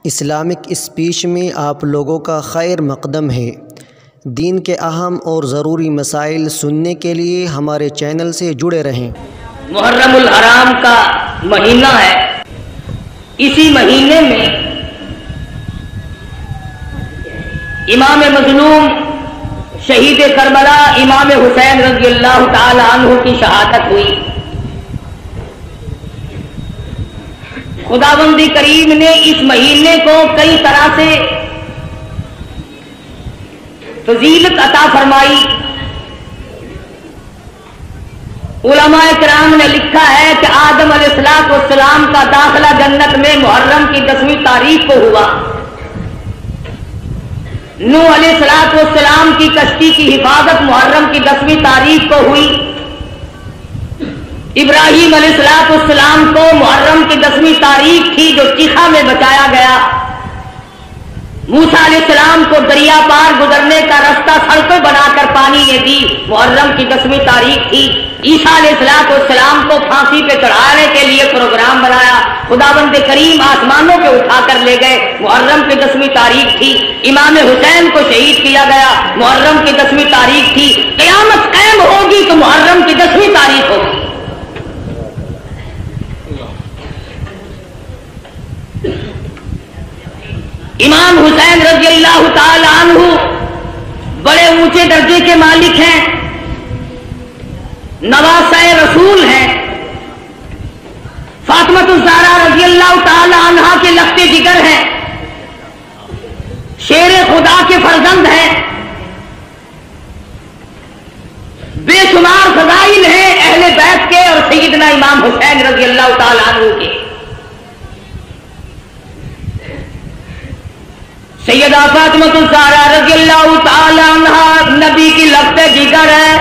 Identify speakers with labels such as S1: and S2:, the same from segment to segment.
S1: Islamic speech میں آپ لوگوں کا خیر مقدم ہے۔ دین کے اہم اور ضروری مسائل سننے کے لیے ہمارے چینل سے جڑے رہیں۔
S2: محرم الحرام کا مہینہ ہے۔ اسی مہینے میں امام مظلوم شہید کربلا امام حسین رضی اللہ تعالی عنہ کی شہادت ہوئی۔ خداوند کریم نے اس مہینے کو کئی طرح سے فضیلت عطا فرمائی۔ علماء کرام نے لکھا ہے کہ آدم علیہ السلام کا داخلہ جنت میں محرم کی 10ویں تاریخ کو ہوا۔ نوح علیہ السلام کی کشتی کی حفاظت محرم کی 10ویں تاریخ کو ہوئی۔ ابراہیم علیہ السلام کو محرم کی 10ویں تاریخ تھی جو چیخا میں بچایا گیا۔ موسیٰ علیہ السلام کو دریا پار گزرنے کا راستہ سڑکیں بنا کر پانی نے دی، محرم کی 10ویں تاریخ تھی۔ عیسیٰ علیہ السلام کو پھانسی پہ چڑھانے کے لیے پروگرام بنایا، خداوند کریم آسمانوں پہ اٹھا کر لے گئے، محرم کی 10ویں تاریخ تھی۔ امام حسین کو شہید کیا گیا، محرم کی 10ویں تاریخ تھی۔ قیامت قائم ہوگی تو محرم کی 10ویں تاریخ ہوگی۔ امام حسین رضی اللہ تعالی عنہ بڑے اونچے درجے کے مالک ہیں، نواسۂ رسول ہیں، فاطمہ الزہرا رضی اللہ تعالی عنہا کے لخت جگر ہیں، شیر خدا کے فرزند ہیں، بے شمار فضائل ہیں اہل بیت کے اور سیدنا امام حسین رضی اللہ تعالی عنہ کے۔ سیدہ فاطمہ الزہرا رضی اللہ تعالی عنہا نبی کی لخت جگر ہے۔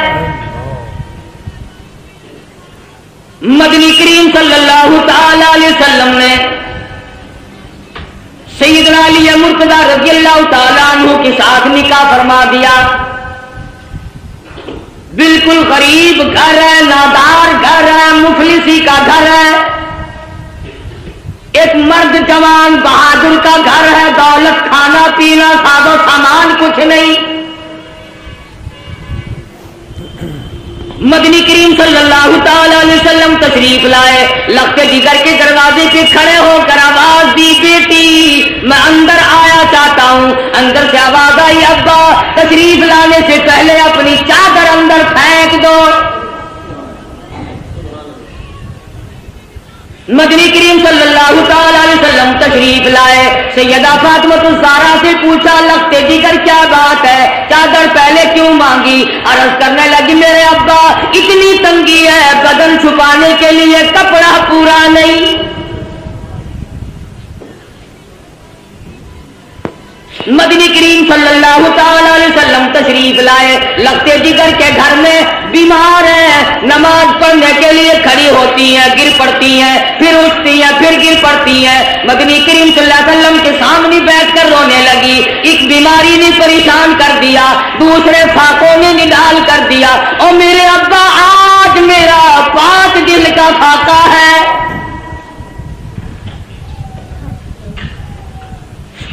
S2: مدنی کریم صلی اللہ تعالی علیہ وسلم نے سیدنا علی مرتضی رضی اللہ تعالی عنہ کے ساتھ نکاح فرما دیا۔ بالکل غریب گھر ہے، نادار گھر ہے، مفلسی کا گھر ہے، ایک مرد جوان بہادر کا گھر ہے، دولت کھانا پینا ساز و سامان کچھ نہیں۔ مدنی کریم صلی اللہ تعالی علیہ وسلم تشریف لائے، لخت جگر کے دروازے پہ کھڑے ہو کر آواز دی، بیٹی میں اندر آیا چاہتا ہوں۔ اندر سے آواز آئی، ابا تشریف لانے سے پہلے اپنی چادر اندر پھینک دو۔ مدنی کریم صلی اللہ تعالی علیہ وسلم تشریف لائے، سیدہ فاطمہ الزہرا سے پوچھا، لخت جگر کیا بات ہے، چادر پہلے کیوں مانگی؟ عرض کرنے لگی، میرے ابا اتنی تنگی ہے، بدن چھپانے کے لیے کپڑا پورا نہیں۔ مدنی کریم صلی اللہ تعالی علیہ وسلم تشریف لائے، لخت جگر کے گھر میں بیمار ہیں، نماز پڑھنے کے لیے کھڑی ہوتی ہیں، گر پڑتی ہیں، پھر اٹھتی ہیں، پھر گر پڑتی ہیں۔ مدنی کریم صلی اللہ علیہ وسلم کے سامنے بیٹھ کر رونے لگی۔ ایک بیماری نے پریشان کر دیا، دوسرے فاقوں نے نڈال کر دیا، اور میرے ابا آج میرا 5 دل کا فاقہ ہے۔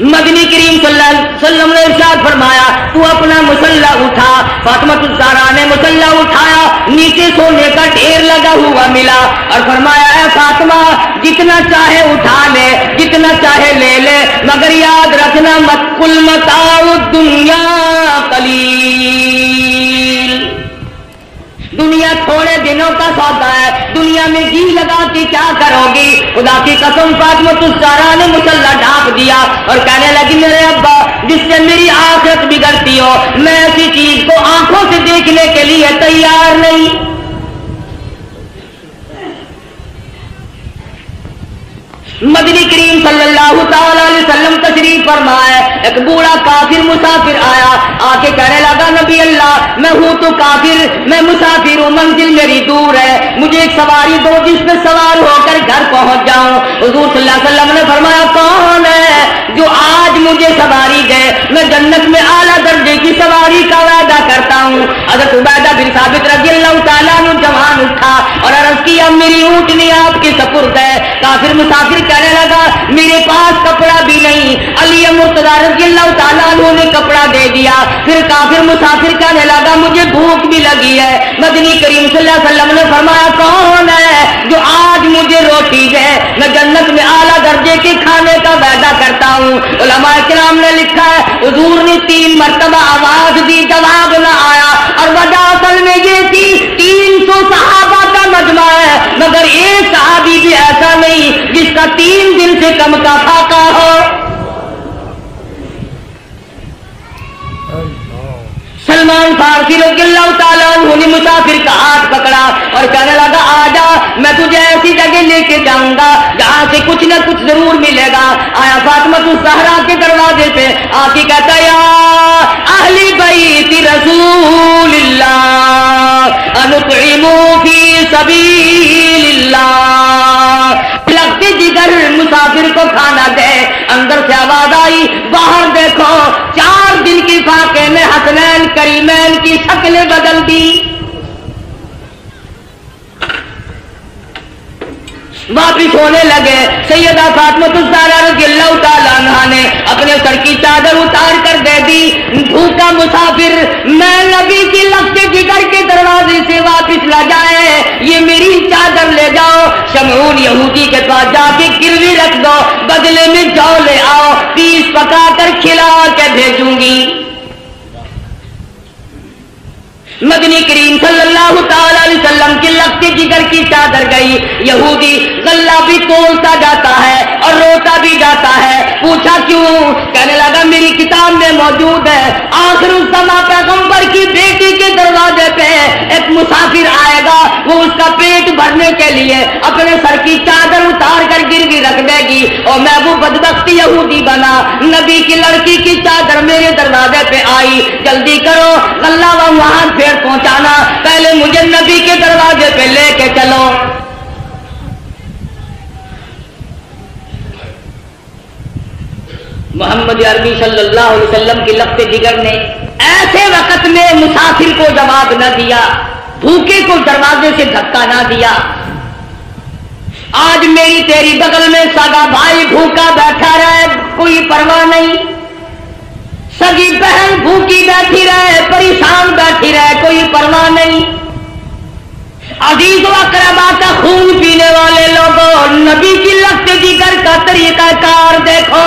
S2: مدنی کریم صلی اللہ علیہ وسلم نے ارشاد فرمایا، تو اپنا مسلح اٹھا۔ فاطمہ الزہرا نے مسلح اٹھایا، نیچے سونے کا ڈھیر لگا ہوا ملا، اور فرمایا، اے فاطمہ جتنا چاہے اٹھا لے، جتنا چاہے لے لے، مگر یاد رکھنا مت کل متاع الدنیا قلیل، دنیا تھوڑے دنوں کا سودا ہے، دنیا میں جی لگا کے کیا کرو گی؟ خدا کی قسم فاطمہ الزہرا نے مسلح ڈھانپ دیا اور کہنے لگی، میرے ابا جس سے میری آخرت بگڑتی ہو، میں ایسی چیز کو آنکھوں سے دیکھنے کے لیے تیار نہیں۔ مدنی کریم صلی اللہ تعالی علیہ وسلم تشریف فرمائے، ایک بوڑھا کافر مسافر آیا، آ کے کہنے لگا، نبی اللہ میں ہوں تو کافر، میں مسافر ہوں، منزل میری دور ہے، مجھے ایک سواری دو جس پہ سوار ہو کر گھر پہنچ جاؤں۔ حضور صلی اللہ علیہ وسلم نے فرمایا، کون ہے جو آج مجھے سواری دے؟ میں جنت میں اعلیٰ درجے کی سواری کا وعدہ کرتا ہوں۔ حضرت عبیدہ بن ثابت رضی اللہ تعالیٰ عنہ جوان اٹھا اور عرض کیا، میری اونٹنی آپ کے سپرد ہے۔ کافر مسافر کہنے لگا، میرے پاس کپڑا بھی نہیں علی مرتضی رضی اللہ تعالیٰ عنہ نے کپڑا دے دیا. پھر کافر مسافر کہنے لگا مجھے بھوک بھی لگی ہے. مدنی کریم صلی اللہ علیہ وسلم نے فرمایا کون ہے جو آج مجھے روٹی دے, میں جنت میں اعلیٰ درجے کے کھانے کا وعدہ کرتا ہوں. علماء کرام نے لکھا ہے حضور نے 3 مرتبہ آواز دی, جواب نہ آیا, اور وجہ اصل میں یہ تھی 300 صحابہ کا مجمع ہے مگر ایک صحابی بھی ایسا نہیں جس کا 3 دن سے کم کا فاقہ ہو. سلمان فارسی رضی اللہ تعالیٰ عنہ نے مسافر کا ہاتھ پکڑا اور کہنے لگا آجا میں تجھے ایسی جگہ لے کے جاؤں گا جہاں سے کچھ نہ کچھ ضرور ملے گا. آیا فاطمہ الزہرا کے دروازے پہ آ کے کہتا یا اہل بیت رسول اللہ انطعموا فی سبیل اللہ. لگتے جگر مسافر کو کھانا دے. اندر سے آواز آئی باہر دیکھو 4 دن کی فاقے میں حسنین کریمین کی شکلیں بدل دی. واپس ہونے لگے. سیدہ فاطمہ الزہرا رضی اللہ تعالیٰ عنہا نے اپنے سر کی چادر اتار کر دے دی. بھوکا مسافر میں نبی کی لگتے جگر کے دروازے سے واپس لا جائے, یہ میری چادر لے جاؤ, شمعون یہودی کے پاس جا کے گروی رکھ دو, بدلے میں جو لے آؤ, پیس پکا کر کھلا کے بھیجوں گی. مدنی کریم صلی اللہ تعالی علیہ وسلم کی لگتے جگر کی چادر گئی. یہودی غلہ بھی تولتا جاتا ہے اور روتا بھی جاتا ہے. پوچھا کیوں؟ کہنے لگا میری کتاب میں موجود ہے آخر الزمان پیغمبر کی بیٹی کے دروازے پہ ایک مسافر آئے گا, وہ اس کا پیٹ بھرنے کے لیے اپنے سر کی چادر اتار کر گروی رکھ دے گی, اور میں وہ بدبخت یہودی بنا. نبی کی لڑکی کی چادر میرے دروازے پہ آئی, جلدی کرو غلہ وہاں پہنچانا, پہلے مجھے نبی کے دروازے پہ لے کے چلو. محمد عربی صلی اللہ علیہ وسلم کی لگتے جگر نے ایسے وقت میں مسافر کو جواب نہ دیا, بھوکے کو دروازے سے دھکا نہ دیا. آج میری تیری بغل میں سگا بھائی بھوکا بیٹھا رہے کوئی پرواہ نہیں, سگی بہن بھوکی بیٹھی رہے پریشان بیٹھی رہے کوئی پرواہ نہیں. عزیز و اقربا کا خون پینے والے لوگوں نبی کی لگتے جگر کا طریقہ کار دیکھو.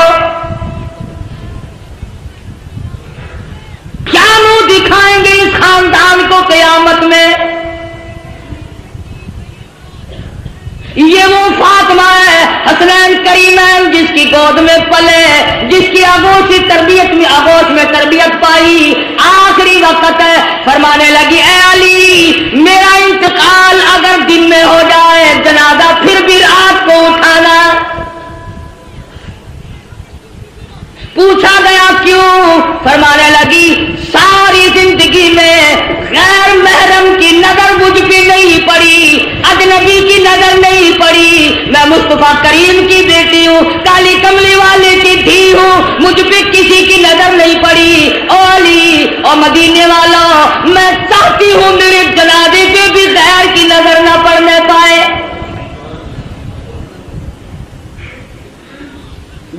S2: کیا منہ دکھائیں گے اس خاندان کو قیامت میں؟ یہ وہ فاطمہ ہے حسنین کریمین جس کی گود میں پلے, جس کی آغوش میں تربیت پائی. آخری وقت ہے, فرمانے لگی اے علی میرا انتقال اگر دن میں ہو جائے جنازہ پھر بھی رات کو اٹھانا. پوچھا گیا کیوں؟ فرمانے لگی ساری زندگی میں غیر محرم کی نظر مجھ پہ نہیں پڑی, اجنبی کی نظر نہیں پڑی. میں مصطفیٰ کریم کی بیٹی ہوں, کالی کملی والے کی دھی ہوں, مجھ پہ کسی کی نظر نہیں پڑی. او علی اور مدینے والوں میں چاہتی ہوں میرے جنازے پہ بھی غیر کی نظر نہ پڑنے پائے.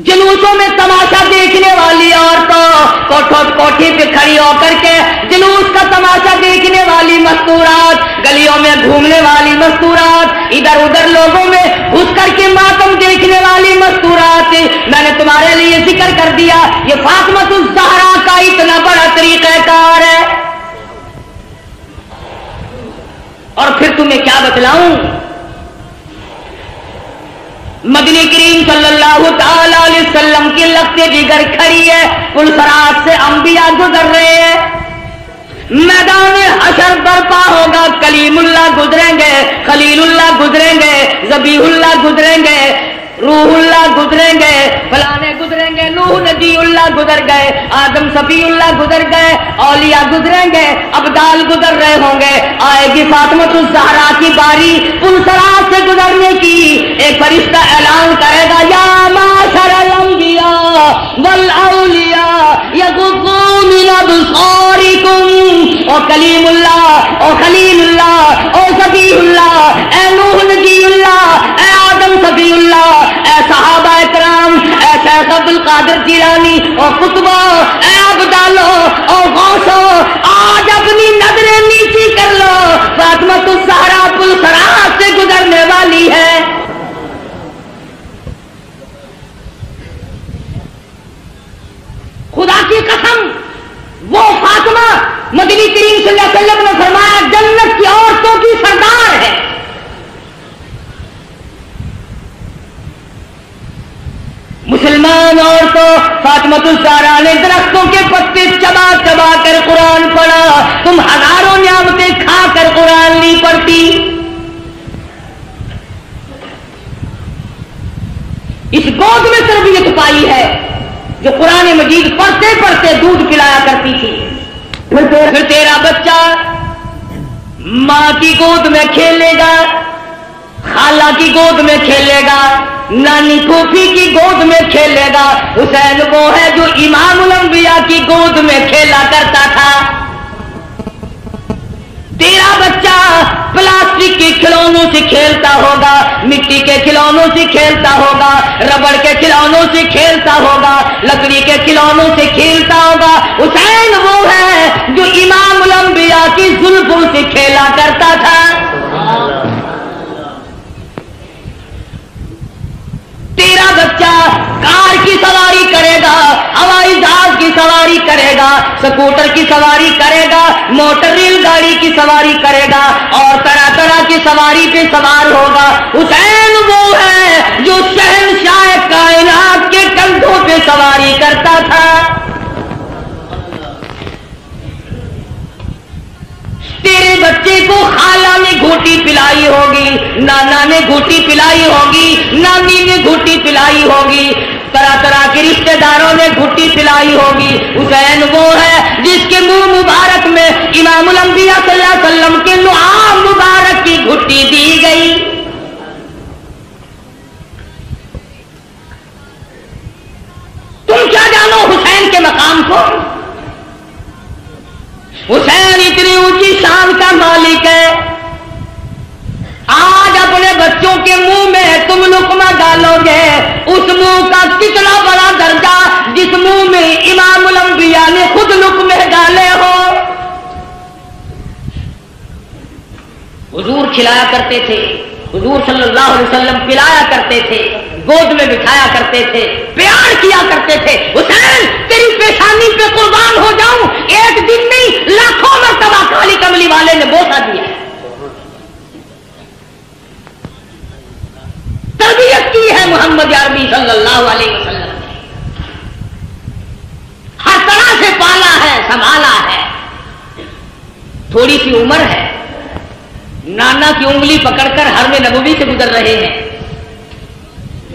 S2: جلوسوں میں تماشا دیکھنے والی عورتوں کوٹھی پہ کھڑی ہو کر کے جلوس کا تماشا دیکھنے والی مستورات, گلیوں میں گھومنے والی مستورات, ادھر ادھر لوگوں میں گھس کر کے ماتم دیکھنے والی مستورات, میں نے تمہارے لیے ذکر کر دیا یہ فاطمہ الزہرا کا اتنا بڑا طریقہ کار ہے. اور پھر تمہیں کیا بتلاؤں, مدنی کریم صلی اللہ تعالی علیہ وسلم کی لگتے جگر کھڑی ہے, پلسرات سے انبیاء گزر رہے ہیں, میدان حشر برپا ہوگا, کلیم اللہ گزریں گے, خلیل اللہ گزریں گے, ذبیح اللہ گزریں گے, روح اللہ گزریں گے, فلانے گزریں گے, نوح نبی اللہ گزر گئے, آدم صفی اللہ گزر گئے, اولیاء گزریں گے, ابدال گزر رہے ہوں گے. آئے گی فاطمہ الزہرا کی باری پلسرات سے گزرنے کی. ایک فرشتہ اعلان کرے گا یا معاشر الانبیاء والاولیاء یغضوا من ابصارکم. او کلیم اللہ, او خلیل اللہ, او صفی اللہ, اے نوح نبی اللہ, اے آدم صفی اللہ, اے صحابہ کرام, اے شیخ عبد القادر جیلانی اور قطبہ اے ابدالو اور غوثو آج اپنی نظریں نیچی کر لو، فاطمہ الزہرا پل صراط سے گزرنے والی ہے۔ خدا کی قسم وہ فاطمہ مدنی کریم صلی اللہ علیہ وسلم نے فرمایا جنت کی عورتوں کی سردار ہے۔ مسلمان عورتوں فاطمہ الزہرا نے درختوں کے پتے چبا چبا کر قرآن پڑھا، تم ہزاروں نعمتیں کھا کر قرآن نہیں پڑھتی۔ اس گود میں تربیت پائی ہے جو قرآن مجید پڑھتے پڑھتے دودھ پلایا کرتی تھی۔ پھر تیرا بچہ ماں کی گود میں کھیلے گا، خالہ کی گود میں کھیلے گا، نانی پھوپھی کی گود میں کھیلے گا۔ حسین وہ ہے جو امام الانبیاء کی گود میں کھیلا کرتا تھا۔ تیرا بچہ پلاسٹک کے کھلونوں سے کھیلتا ہوگا، مٹی کے کھلونوں سے کھیلتا ہوگا، ربڑ کے کھلونوں سے کھیلتا ہوگا، لکڑی کے کھلونوں سے کھیلتا ہوگا۔ حسین وہ ہے جو امام الانبیاء کی زلفوں سے کھیلا کرتا تھا۔ تیرا بچہ کار کی سواری کرے گا، ہوائی جہاز کی سواری کرے گا، سکوٹر کی سواری کرے گا، موٹر ریل گاڑی کی سواری کرے گا اور طرح طرح کی سواری پہ سوار ہوگا۔ حسین وہ ہے جو شہنشاہ کائنات کے کندھوں پہ سواری کرتا تھا۔ تیرے بچے کو خالہ نے گھوٹی پلائی ہوگی، نانا نے گھوٹی پلائی ہوگی، نانی نے گھوٹی پلائی ہوگی، طرح طرح کے رشتہ داروں نے گھوٹی پلائی ہوگی۔ حسین وہ ہے جس کے منہ مبارک میں امام الانبیاء صلی اللہ علیہ وسلم کے نعام مبارک کی گھوٹی دی گئی۔ تم کیا جانو حسین کے مقام کو؟ حسین اتنی اونچی شان کا مالک ہے، آج اپنے بچوں کے منہ میں تم لقمہ ڈالو گے، اس منہ کا کتنا بڑا درجہ جس منہ میں امام الانبیاء نے خود لقمے ڈالے ہو۔ حضور کھلایا کرتے تھے، حضور صلی اللہ علیہ وسلم پلایا کرتے تھے، گود میں بٹھایا کرتے تھے، پیار کیا کرتے تھے۔ حسین تیری پیشانی پہ قربان ہو جاؤں، ایک دن نہیں لاکھوں مرتبہ کالی کملی والے نے بوسہ دیا ہے، تربیت کی ہے محمد عربی صلی اللہ علیہ وسلم نے، ہر طرح سے پالا ہے، سنبھالا ہے۔ تھوڑی سی عمر ہے، نانا کی انگلی پکڑ کر حرم نبوی سے گزر رہے ہیں،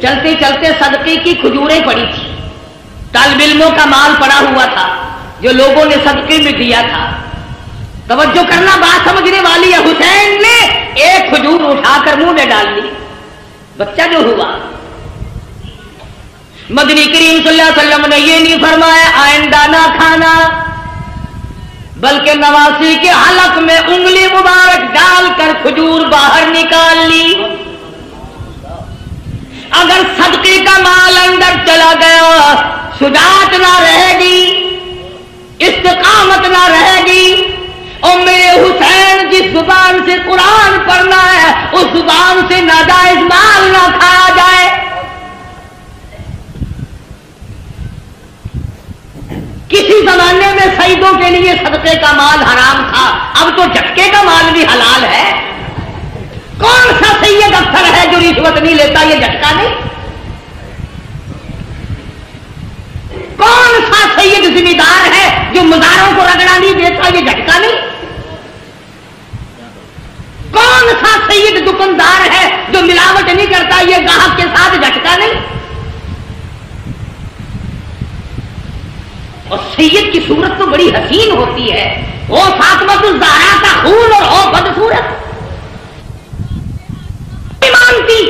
S2: چلتے چلتے صدقے کی کھجوریں پڑی تھی، طالب علموں کا مال پڑا ہوا تھا جو لوگوں نے صدقے میں دیا تھا۔ توجہ کرنا، بات سمجھنے والی ہے۔ حسین نے ایک کھجور اٹھا کر منہ میں ڈال لی، بچہ جو ہوا۔ مدنی کریم صلی اللہ علیہ وسلم نے یہ نہیں فرمایا آئندہ نہ کھانا، بلکہ نواسی کے حلق میں انگلی مبارک ڈال کر کھجور باہر نکال لی۔ اگر صدقے کا مال اندر چلا گیا، شجاعت نہ رہے گی، استقامت نہ رہے گی، اور میرے حسین جس زبان سے قرآن پڑھنا ہے اس زبان سے ناجائز مال نہ کھایا جائے۔ کسی زمانے میں سیدوں کے لیے صدقے کا مال حرام تھا، اب تو جھٹکے کا مال بھی حلال ہے۔ کون سا سید افسر ہے جو رشوت نہیں لیتا؟ یہ جھٹکا نہیں۔ کون سا سید ذمہ دار ہے جو مزاروں کو رگڑا نہیں دیتا؟ یہ جھٹکا نہیں۔ کون سا سید دکاندار ہے جو ملاوٹ نہیں کرتا؟ یہ گاہک کے ساتھ جھٹکا نہیں۔ اور سید کی صورت تو بڑی حسین ہوتی ہے، وہ فاطمہ الزہرا کا خون اور ہو بدصورت مانتی،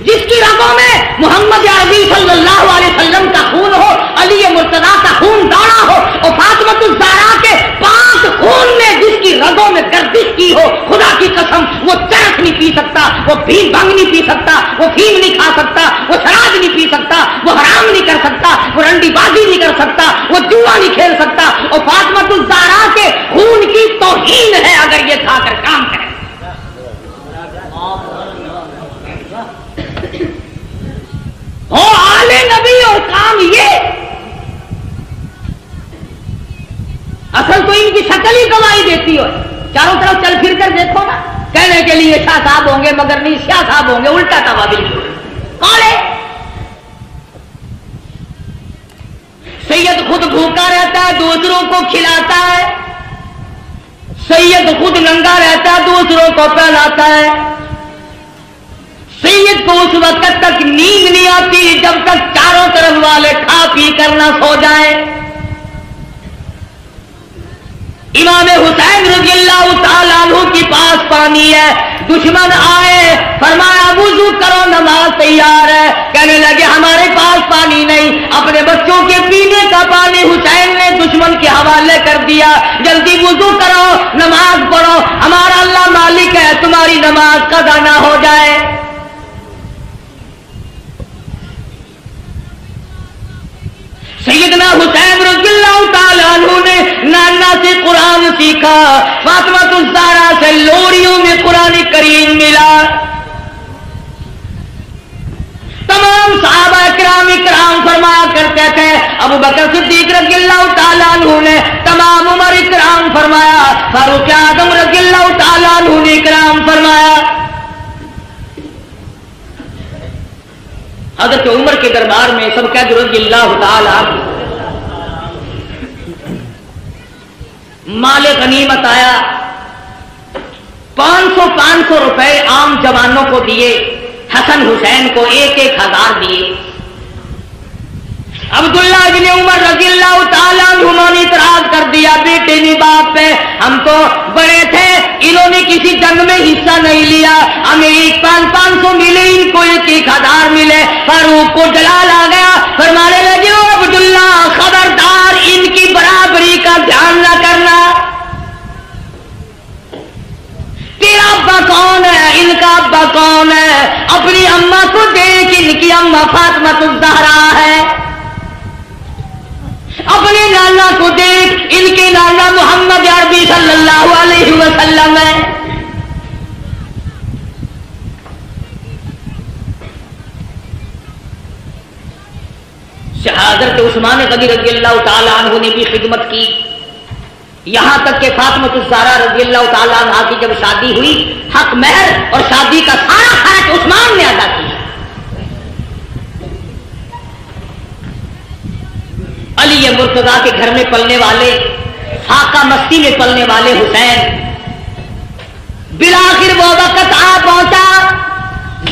S2: جس کی رگوں میں محمد عربی صلی اللہ علیہ وسلم کا خون ہو، علی مرتضیٰ کا خون دوڑا ہو، اور فاطمہ الزہرا کے پاک خون میں جس کی رگوں میں گردش کی ہو، خدا کی قسم وہ چرخ نہیں پی سکتا، وہ بھنگ نہیں پی سکتا، وہ فیم نہیں کھا سکتا، وہ شراب نہیں پی سکتا، وہ حرام نہیں کر سکتا، وہ رنڈی بازی نہیں کر سکتا، وہ جوا نہیں کھیل سکتا، اور فاطمہ الزہرا کے خون کی توہین ہے اگر یہ کھا کر کام کرے۔ ہو آل نبی اور کام یہ، اصل تو ان کی شکل ہی گواہی دیتی ہو۔ چاروں طرف چل پھر کر دیکھو نا، کہنے کے لیے شاہ صاحب ہوں گے مگر نہیں شاہ صاحب ہوں گے، الٹا تھا بالکل۔ کون ہے؟ سید خود بھوکا رہتا ہے دوسروں کو کھلاتا ہے، سید خود ننگا رہتا ہے دوسروں کو پہناتا ہے، سید کو اس وقت تک نیند نہیں آتی جب تک چاروں طرف والے کھا پی کر نہ سو جائیں۔ امام حسین رضی اللہ تعالیٰ عنہ کے پاس پانی ہے، دشمن آئے فرمایا وضو کرو نماز تیار ہے، کہنے لگے ہمارے پاس پانی نہیں، اپنے بچوں کے پینے کا پانی حسین نے دشمن کے حوالے کر دیا، جلدی وضو کرو نماز پڑھو، ہمارا اللہ مالک ہے تمہاری نماز قضا نہ ہو جائے۔ سیدنا حسین رضی اللہ تعالیٰ عنہ نے نانا سے قرآن سیکھا، فاطمہ الزہرا سے لوریوں میں قرآن کریم ملا۔ تمام صحابہ کرام فرمایا کرتے تھے، ابو بکر صدیق رضی اللہ تعالیٰ عنہ نے، تمام عمر کرام فرمایا، فاروق اعظم رضی اللہ تعالیٰ عنہ نے کرام فرمایا۔ حضرت عمر کے دربار میں سب کہتے رضی اللہ تعالیٰ مال غنیمت آیا، 500 روپے عام جوانوں کو دیے، حسن حسین کو 1,000 دیے۔ عبداللہ بن عمر رضی اللہ تعالیٰ عنہ نے اعتراض کر دیا، بیٹے نے باپ پہ، ہم تو بڑے تھے، انہوں نے کسی جنگ میں حصہ نہیں لیا، ہمیں 500 ملے، ان کو 1,000 ملے۔ فاروق کو جلال آ گیا، فرمانے لگے او عبداللہ خبردار ان کی برابری کا دھیان نہ کرنا، تیرا ابا کون ہے، ان کا ابا کون ہے، اپنی اماں کو دیکھ، ان کی اماں فاطمہ الزہرا ہے، اپنے نانا کو دیکھ، ان کے نانا محمد عربی صلی اللہ علیہ وسلم ہے۔ حضرت عثمان غنی رضی اللہ تعالیٰ عنہ نے بھی خدمت کی، یہاں تک کہ فاطمہ الزہرا رضی اللہ تعالیٰ عنہ کی جب شادی ہوئی، حق مہر اور شادی کا سارا خرچ عثمان نے ادا کیا۔ علی مرتضیٰ کے گھر میں پلنے والے، فاقہ مستی میں پلنے والے حسین، بالآخر وہ وقت آ پہنچا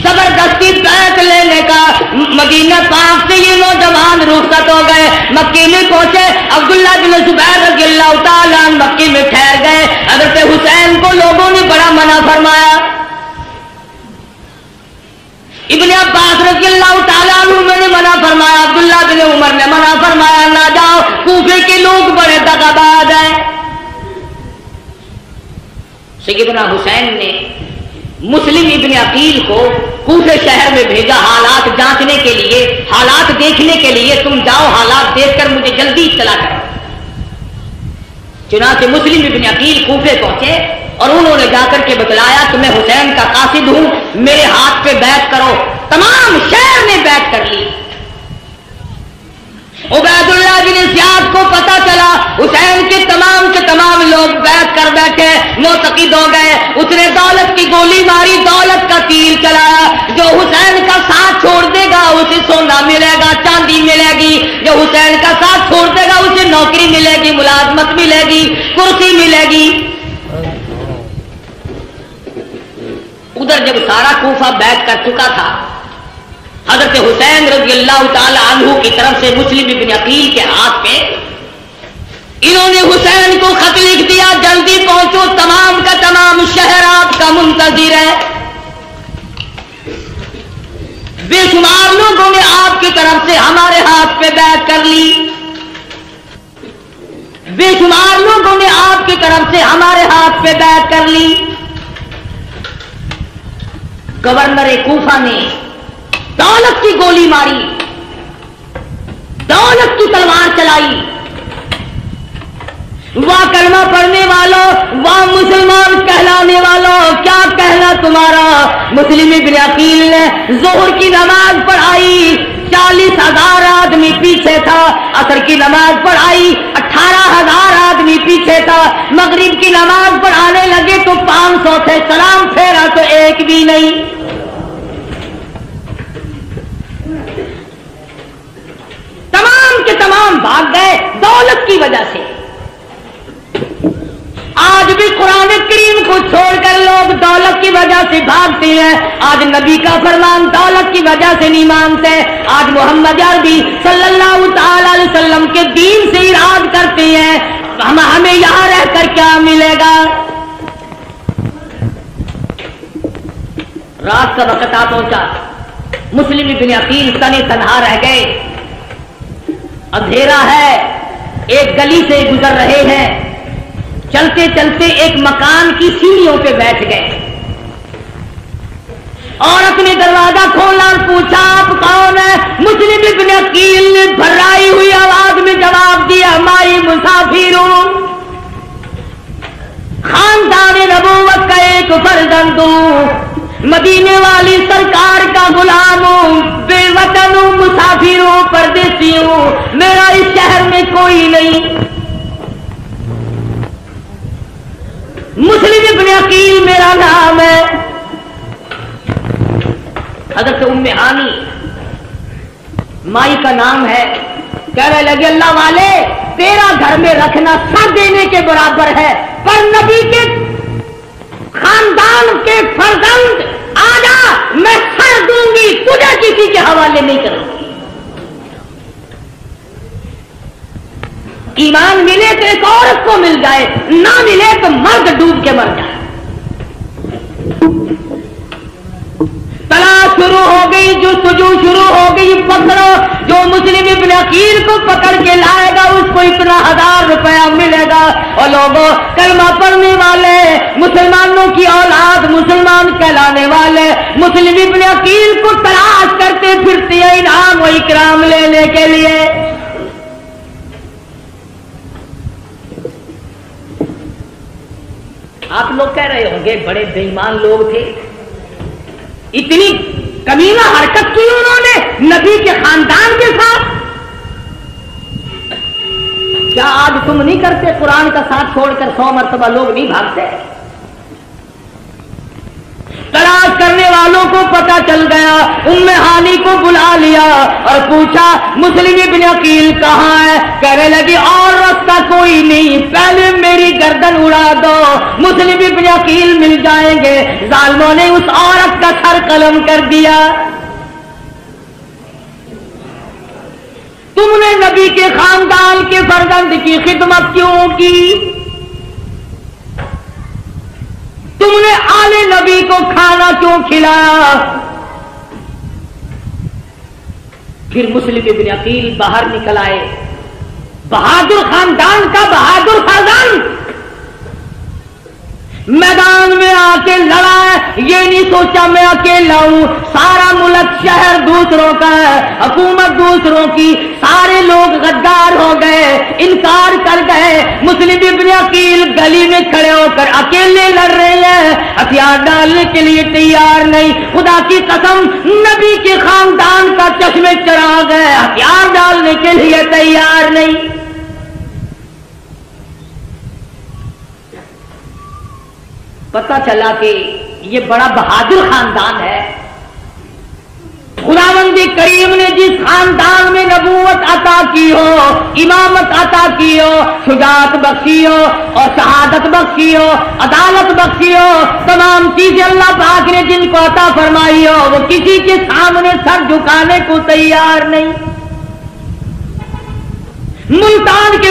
S2: زبردستی بیعت لینے کا، مدینہ پاک سے یہ نوجوان رخصت ہو گئے، مکے میں پہنچے، عبداللہ بن زبیر رضی اللہ تعالیٰ عنہ مکے میں ٹھہر گئے۔ حضرت حسین کو لوگوں نے بڑا منع فرمایا، ابن عباس رضی اللہ تعالیٰ عنہ نے منع فرمایا، عبداللہ بن عمر نے منع فرمایا، نہ جاؤ، کوفے کے لوگ بڑے دغاباز ہیں۔ سیدنا حسین نے مسلم ابن عقیل کو کوفے شہر میں بھیجا حالات جانچنے کے لیے، حالات دیکھنے کے لیے، تم جاؤ حالات دیکھ کر مجھے جلدی اطلاع کرو۔ چنانچہ مسلم ابن عقیل کوفے پہنچے اور انہوں نے جا کر کے بتلایا کہ میں حسین کا قاصد ہوں، میرے ہاتھ پہ بیعت کرو۔ تمام شہر نے بیعت کر لی۔ عبید اللہ بن زیاد کو پتا چلا حسین کے تمام لوگ بیعت کر بیٹھے، معتقد ہو گئے، اس نے دولت کی گولی ماری، دولت کا تیر چلایا، جو حسین کا ساتھ چھوڑ دے گا اسے سونا ملے گا، چاندی ملے گی، جو حسین کا ساتھ چھوڑ دے گا اسے نوکری ملے گی، ملازمت ملے گی، کرسی ملے گی۔ ادھر جب سارا کوفہ بیعت کر چکا تھا، حضرت حسین رضی اللہ تعالی عنہ کی طرف سے مسلم ابن عقیل کے ہاتھ پہ انہوں نے حسین کو خط لکھ دیا، جلدی پہنچو، تمام کا تمام شہر آپ کا منتظر ہے۔ بے شمار لوگوں نے آپ کی طرف سے ہمارے ہاتھ پہ بیعت کر لی، بے شمار لوگوں نے آپ کی طرف سے ہمارے ہاتھ پہ بیعت کر لی۔ گورنر کوفہ نے دولت کی گولی ماری، دولت کی تلوار چلائی۔ واہ کلمہ پڑھنے والوں، واہ مسلمان کہلانے والوں، کیا کہنا تمہارا۔ مسلم ابن عقیل نے ظہر کی نماز پڑھائی، 40,000 آدمی پیچھے تھا۔ عصر کی نماز پڑھائی، 18,000 آدمی پیچھے تھا۔ مغرب کی نماز پڑھانے لگے تو 500 تھے، سلام پھیرا تو ایک بھی نہیں۔ تمام کے تمام بھاگ گئے دولت کی وجہ سے۔ آج بھی قرآن کریم کو چھوڑ کر لوگ دولت کی وجہ سے بھاگتے ہیں۔ آج نبی کا فرمان دولت کی وجہ سے نہیں مانتے۔ آج محمد عربی صلی اللہ تعالی علیہ وسلم کے دین سے اراد کرتے ہیں، ہمیں یہاں رہ کر کیا ملے گا۔ رات کا وقت آ پہنچا، مسلم ابن عقیل تنے تنہا رہ گئے، اندھیرا ہے، ایک گلی سے گزر رہے ہیں، چلتے چلتے ایک مکان کی سیڑھیوں پہ بیٹھ گئے۔ عورت نے دروازہ کھولا اور پوچھا آپ کون ہیں؟ مسلم ابن عقیل نے بھرائی ہوئی آواز میں جواب دیا، مائی مسافر ہوں، خاندان نبوت کا ایک فرزند ہوں، مدینے والی سرکار کا غلام ہوں، بے وطن ہوں، مسافر ہوں، پردیسی ہوں، میرا اس شہر میں کوئی نہیں۔ مسلم ابن عقیل میرا نام ہے۔ حضرت ام ہانی مائی کا نام ہے، کہنے لگے اللہ والے تیرا گھر میں رکھنا سر دینے کے برابر ہے، پر نبی کے خاندان کے فرزند آجا میں سر دوں گی، تجھے کسی کے حوالے نہیں کروں گی۔ ایمان ملے تو ایک عورت کو مل جائے، نہ ملے تو مرد ڈوب کے مر جائے۔ تلاش شروع ہو گئی، جستجو شروع ہو گئی، پکڑو، جو مسلم ابن عقیل کو پکڑ کے لائے گا اس کو اتنا 1000 روپیہ ملے گا۔ اور لوگوں کلمہ پڑھنے والے، مسلمانوں کی اولاد، مسلمان کہلانے والے مسلم ابن عقیل کو تلاش کرتے پھرتے ہیں انعام و اکرام لینے کے لیے۔ آپ لوگ کہہ رہے ہوں گے بڑے بے ایمان لوگ تھے، اتنی کمینہ حرکت کی انہوں نے نبی کے خاندان کے ساتھ۔ کیا آج تم نہیں کرتے؟ قرآن کا ساتھ چھوڑ کر 100 مرتبہ لوگ نہیں بھاگتے؟ تلاش کرنے والوں کو پتہ چل گیا، ام ہانی کو بلا لیا اور پوچھا مسلم ابن عقیل کہاں ہے؟ کہنے لگی اور راستہ کوئی نہیں، پہلے میری گردن اڑا دو، مسلم ابن عقیل مل جائیں گے۔ ظالموں نے اس عورت کا سر قلم کر دیا۔ تم نے نبی کے خاندان کے فرزند کی خدمت کیوں کی؟ تم نے آل نبی کو کھانا کیوں کھلایا؟ پھر مسلم ابن عقیل باہر نکل آئے، بہادر خاندان کا بہادر فرزند میدان میں آ کے لڑا ہے، یہ نہیں سوچا میں اکیلا ہوں، سارا ملک شہر دوسروں کا ہے، حکومت دوسروں کی، سارے لوگ غدار ہو گئے، انکار کر گئے۔ مسلم ابن عقیل گلی میں کھڑے ہو کر اکیلے لڑ رہے ہیں، ہتھیار ڈالنے کے لیے تیار نہیں۔ خدا کی قسم نبی کے خاندان کا چشمے چراغ ہے، ہتھیار ڈالنے کے لیے تیار نہیں۔ پتہ چلا کہ یہ بڑا بہادر خاندان ہے۔ خداوند کریم نے جس خاندان میں نبوت عطا کی ہو، امامت عطا کی ہو، شجاعت بخشی ہو اور شہادت بخشی ہو، عدالت بخشی ہو، تمام چیزیں اللہ پاک نے جن کو عطا فرمائی ہو، وہ کسی کے سامنے سر جھکانے کو تیار نہیں۔ ملتان کے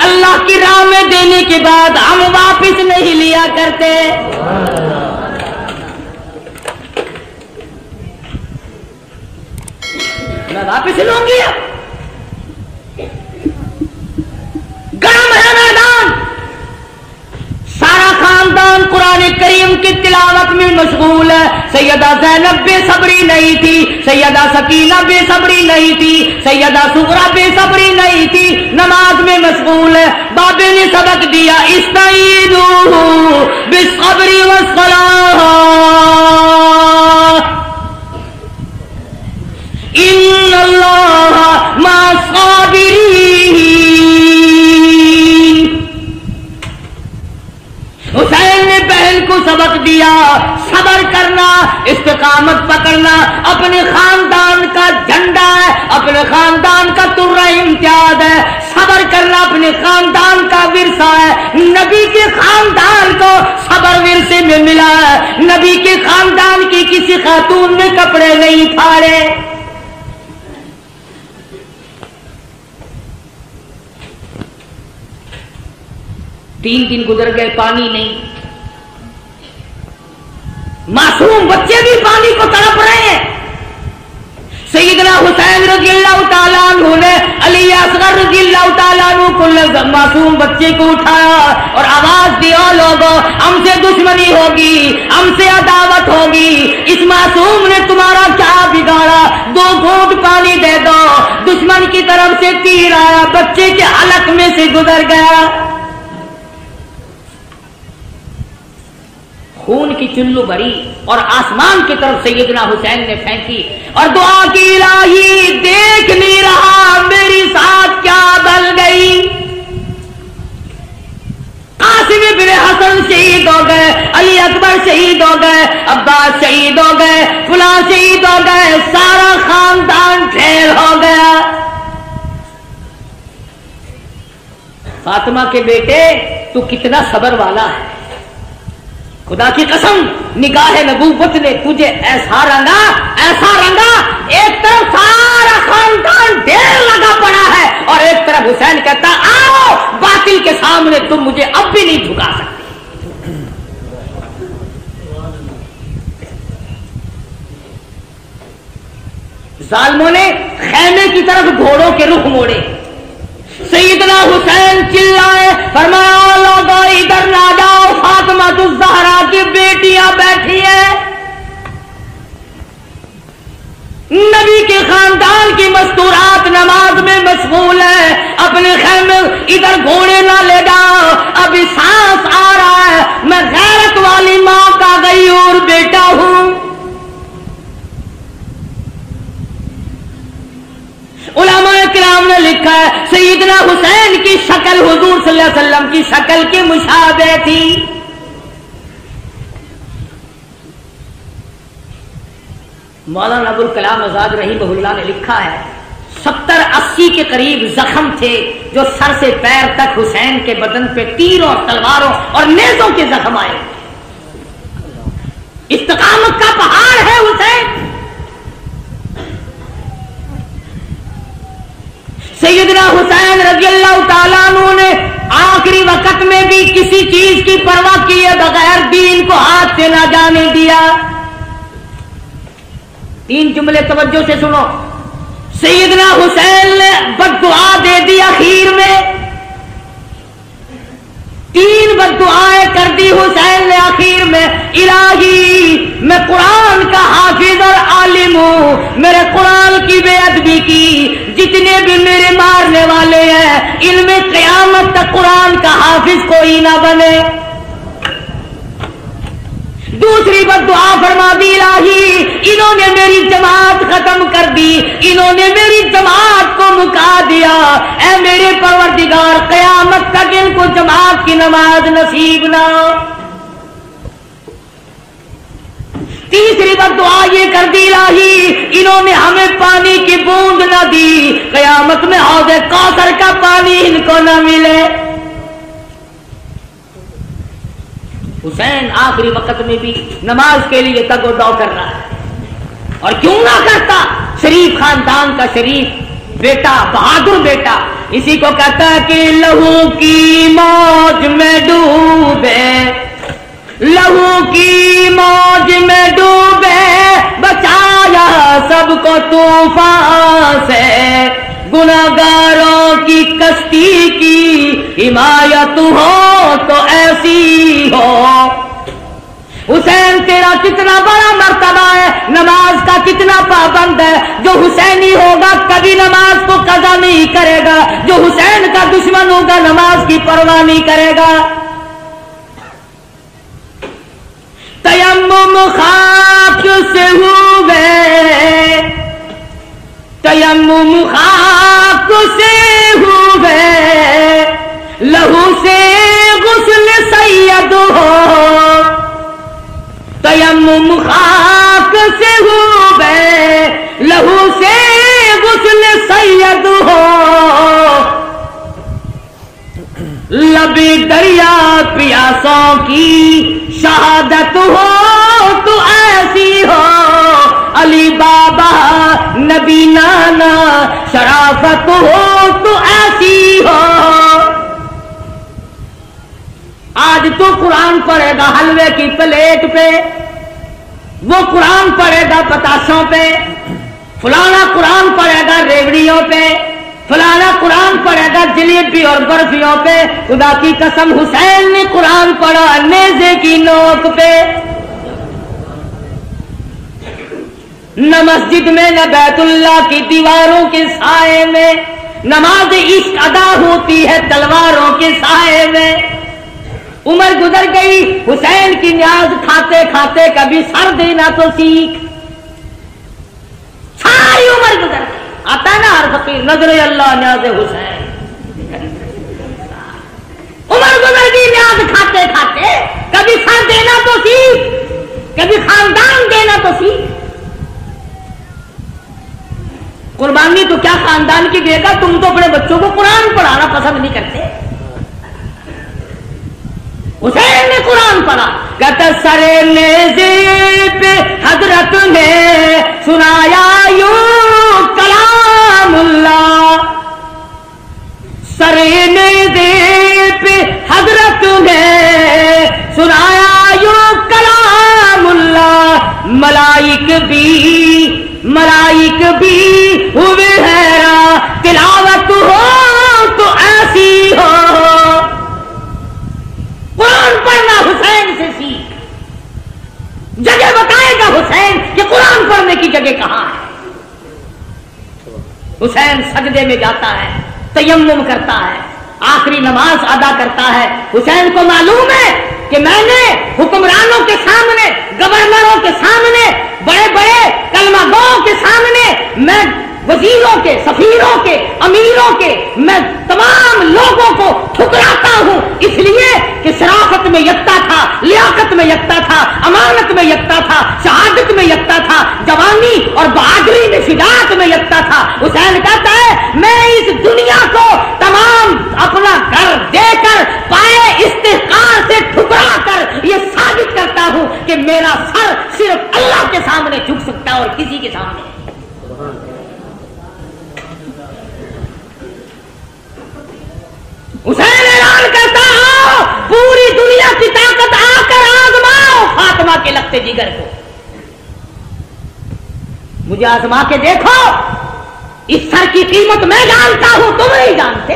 S2: اللہ کی راہ میں دینے کے بعد ہم واپس نہیں لیا کرتے. میں واپس لوں گی. گرم ہے میدان. سارا خاندان قرآن کریم کی تلاوت میں مشغول ہے. سیدہ زینب بے صبری نہیں تھی, سیدہ سکینہ بے صبری نہیں تھی, سیدہ سغرا بے صبری نہیں تھی, نماز میں مشغول ہے. بابے نے سبق دیا استعینوا بالصبر والصلاۃ ان اللہ مع الصابرین. حسین نے بہن کو سبق دیا صبر کرنا, استقامت پکڑنا اپنے خاندان کا جھنڈا ہے, اپنے خاندان کا ترہ امتیاز ہے. صبر کرنا اپنے خاندان کا ورثہ ہے. نبی کے خاندان کو صبر ورثے میں ملا ہے. نبی کے خاندان کی کسی خاتون نے کپڑے نہیں پھاڑے. تین دن گزر گئے, پانی نہیں. معصوم بچے بھی پانی کو تڑپ رہے ہیں. سیدنا حسین رضی اللہ تعالیٰ عنہ نے علی اصغر رضی اللہ تعالیٰ عنہ کو معصوم بچے کو اٹھایا اور آواز دی, او لوگوں ہم سے دشمنی ہوگی, ہم سے عداوت ہوگی. اس معصوم نے تمہارا کیا بگاڑا, 2 گھونٹ پانی دے دو. دشمن کی طرف سے تیر آیا, بچے کے حلق میں سے گزر گیا. خون کی چلو بھری اور آسمان کی طرف سیدنا حسین نے پھینکی اور دعا کی, الہی دیکھ نہیں رہا میری ساتھ کیا بل گئی. قاسم بن حسن شہید ہو گئے, علی اکبر شہید ہو گئے, عباس شہید ہو گئے, فلاں شہید ہو گئے, سارا خاندان ڈھیر ہو گیا. فاطمہ کے بیٹے تو کتنا صبر والا ہے. خدا کی قسم نگاہ نبوت نے تجھے ایسا رنگا, ایک طرف سارا خاندان ڈھیر لگا پڑا ہے اور ایک طرف حسین کہتا آؤ باطل کے سامنے تم مجھے اب بھی نہیں جھکا سکتے. ظالموں نے خیمے کی طرف گھوڑوں کے رخ موڑے. سیدنا حسین چلائے, فرمایا لوگوں ادھر نہ جاؤ, فاطمہ الزہرا کی بیٹیاں بیٹھی ہیں. نبی کے خاندان کی مستورات نماز میں مشغول ہے. اپنے خیمے ادھر گھوڑے نہ لے جاؤ, ابھی سانس آ رہا ہے, میں غیرت والی ماں کا غیور بیٹا ہوں. علماء کرام نے لکھا ہے سیدنا حسین کی شکل حضور صلی اللہ علیہ وسلم کی شکل کی مشابہ تھی. مولانا ابوالکلام آزاد رحمہ اللہ نے لکھا ہے 70-80 کے قریب زخم تھے جو سر سے پیر تک حسین کے بدن پہ تیروں, تلواروں اور نیزوں کے زخم آئے. استقامت کا پہاڑ ہے حسین. سیدنا حسین رضی اللہ تعالیٰ عنہ نے آخری وقت میں بھی کسی چیز کی پرواہ کیے بغیر دین کو ہاتھ سے نہ جانے دیا. 3 جملے توجہ سے سنو. سیدنا حسین نے بد دعا دے دی اخیر میں, 3 بد دعائیں کر دی حسین نے اخیر میں. الہی میں قرآن کا حافظ اور عالم ہوں, میرے قرآن کی بے ادبی کی, جتنے بھی میرے مارنے والے ہیں ان میں قیامت تک قرآن کا حافظ کوئی نہ بنے. دوسری بد دعا فرما دی, الہی انہوں نے میری جماعت ختم کر دی, انہوں نے میری جماعت کو مکا دیا, اے میرے پروردگار قیامت تک ان کو جماعت کی نماز نصیب نہ. تیسری بد دعا یہ کر دی, الہی انہوں نے ہمیں پانی کی بوند نہ دی, قیامت میں حوض کوثر کا پانی ان کو نہ ملے. حسین آخری وقت میں بھی نماز کے لیے تگ و دو کر رہا ہے, اور کیوں نہ کرتا, شریف خاندان کا شریف بیٹا بہادر بیٹا اسی کو کہتا ہے کہ لہو کی موج میں ڈوبے، لہو کی موج میں ڈوبے، بچایا سب کو طوفان سے، گناہگاروں کی کشتی کی حمایت ہو تو ایسی ہو۔ حسین تیرا کتنا بڑا مرتبہ ہے، نماز کا کتنا پابند ہے، جو حسینی ہوگا کبھی نماز کو قضا نہیں کرے گا، جو حسین کا دشمن ہوگا نماز کی پرواہ نہیں کرے گا۔ تیمم خاک سے ہوئے، تیمم خاک سے ہوئے، لہو سے غسل سید ہو، تیمم خاک سے ہوئے، لہو سے غسل سید ہو، لبی دریا پیاسوں کی شہادت ہو تو ایسی ہو، علی بابا نبی نانا شرافت ہو تو ایسی ہو۔ آج تو قرآن پڑھے گا حلوے کی پلیٹ پہ، وہ قرآن پڑھے گا پتاشوں پہ، فلانا قرآن پڑھے گا ریوڑیوں پہ، فلانا قرآن پڑھے گا جلیبی اور برفیوں پہ۔ خدا کی قسم حسین نے قرآن پڑھا نیزے کی نوک پہ، نہ مسجد میں نہ بیت اللہ کی دیواروں کے سائے میں، نماز عشق ادا ہوتی ہے تلواروں کے سائے میں۔ عمر گزر گئی، حسین کی نیاز کھاتے کھاتے کبھی سر دینا تو سیکھ، ساری عمر گزر گئی۔ آتا ہے نا ہر فقیر نظر اللہ نیاز حسین، عمر گزر گئی نیاز کھاتے کھاتے، کبھی سر دینا تو سیکھ، کبھی خاندان دینا تو سیکھ۔ قربانی تو کیا خاندان کی دے گا، تم تو اپنے بچوں کو قرآن پڑھانا پسند نہیں کرتے۔ حسین نے قرآن پڑھا، کہتا سرے نیزے پہ حضرت نے سنایا یوں کلام اللہ، سرے نیزے پہ حضرت نے سنایا یوں کلام اللہ، ملائک بھی ہوئے حیران، تلاوت ہو تو ایسی ہو۔ قرآن پڑھنا حسین سے سیکھ، جگہ بتائے گا حسین کہ قرآن پڑھنے کی جگہ کہاں ہے۔ حسین سجدے میں جاتا ہے، تیمم کرتا ہے، آخری نماز ادا کرتا ہے۔ حسین کو معلوم ہے کہ میں نے حکمرانوں کے سامنے، گورنروں کے سامنے، بڑے بڑے کلمہ گوؤں کے سامنے، میں وزیروں کے، سفیروں کے، امیروں کے، میں تمام لوگوں کو ٹھکراتا ہوں، اس لیے کہ شرافت میں یکتا تھا، لیاقت میں یکتا تھا، امانت میں یکتا تھا، شہادت میں یکتا تھا، جوانی اور بہادری میں، شجاعت میں یکتا تھا۔ حسین کہتا ہے میں اس دنیا کو تمام اپنا گھر دے کر، پائے استحقار سے ٹھکرا کر یہ ثابت کرتا ہوں کہ میرا سر صرف اللہ کے سامنے جھک سکتا ہے اور کسی کے سامنے۔ حسین اعلان کرتا ہو پوری دنیا کی طاقت آ کر آزماؤ فاطمہ کے لگتے جگر کو، مجھے آزما کے دیکھو، اس سر کی قیمت میں جانتا ہوں، تم نہیں جانتے۔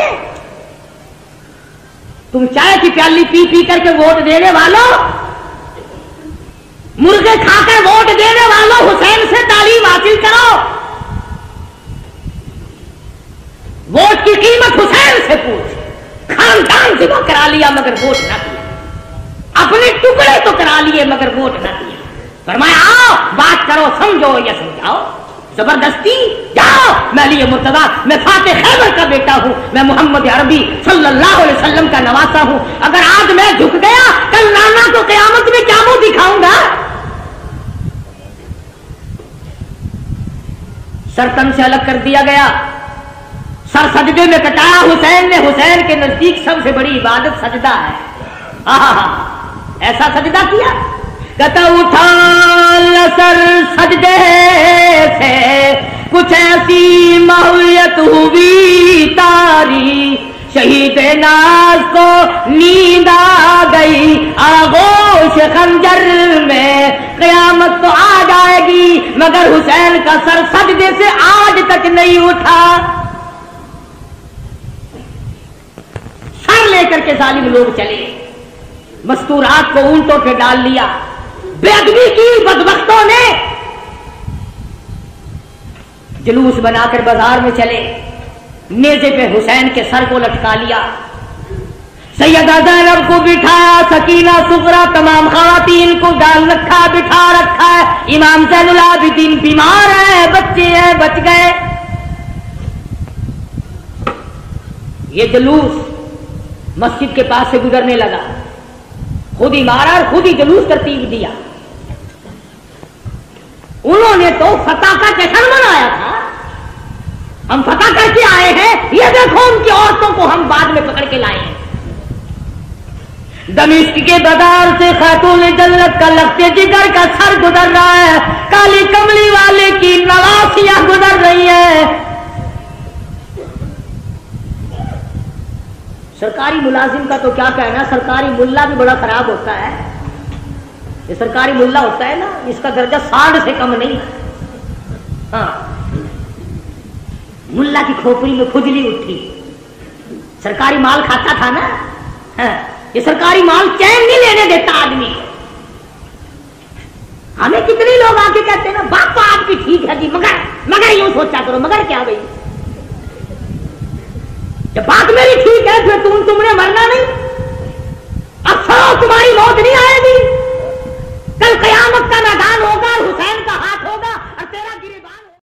S2: تم چائے کی پیالی پی پی کر کے ووٹ دینے والوں، مرغے کھا کر ووٹ دینے والوں، حسین سے تعلیم حاصل کرو، ووٹ کی قیمت حسین سے پوچھ۔ خاندان ذبح کرا لیا مگر ووٹ نہ دیا، اپنے ٹکڑے تو کرا لیے مگر ووٹ نہ دیا۔ فرمایا آؤ بات کرو، سمجھو یا سمجھاؤ، زبردستی جاؤ۔ میں علی مرتضیٰ، میں فاتح خیبر کا بیٹا ہوں، میں محمد عربی صلی اللہ علیہ وسلم کا نواسا ہوں، اگر آج میں جھک گیا کل نانا کو قیامت میں کیا منہ دکھاؤں گا؟ سر تن سے الگ کر دیا گیا، سر سجدے میں کٹایا حسین نے۔ حسین کے نزدیک سب سے بڑی عبادت سجدہ ہے۔ ایسا سجدہ کیا، کہتا اٹھا سر سجدے سے کچھ ایسی ماحولیت ہوئی تاری، شہید ناز کو نیند آ گئی آغوش خنجر میں، قیامت تو آ جائے گی مگر حسین کا سر سجدے سے آج تک نہیں اٹھا۔ سر لے کر کے ظالم لوگ چلے، مستورات کو اونٹوں پہ ڈال لیا، بے ادبی کی بدبختوں نے، جلوس بنا کر بازار میں چلے، نیزے پہ حسین کے سر کو لٹکا لیا، سیدہ زینب کو بٹھایا، سکینہ صغرا تمام خواتین کو ڈال رکھا، بٹھا رکھا ہے، امام زین العابدین بیمار ہے، بچے ہیں بچ گئے۔ یہ جلوس مسجد کے پاس سے گزرنے لگا، خود ہی مارا اور خود ہی جلوس ترتیب دیا۔ انہوں نے تو فتح کا جشن منایا تھا، ہم فتح کر کے آئے ہیں، یہ دیکھو ان کی عورتوں کو ہم بعد میں پکڑ کے لائے ہیں۔ دمشق کے بازار سے خاتون جنت کا لگتے جگر کا سر گزر رہا ہے، کالی کملی والے کی نواسیاں گزر رہی ہیں۔ سرکاری ملازم کا تو کیا کہنا، سرکاری ملا بھی بڑا خراب ہوتا ہے۔ یہ سرکاری ملا ہوتا ہے نا، اس کا درجہ سانڈ سے کم نہیں۔ ہاں، ملا کی کھوپڑی میں کھجلی اٹھی، سرکاری مال کھاتا تھا نا۔ ہاں، یہ سرکاری مال چین نہیں لینے دیتا آدمی کو۔ ہمیں کتنے لوگ آ کے کہتے ہیں نا بات تو آپ کی ٹھیک ہے جی، مگر یوں سوچا کرو، مگر کیا بھائی، جب بات میری ٹھیک ہے پھر تم نے مرنا نہیں۔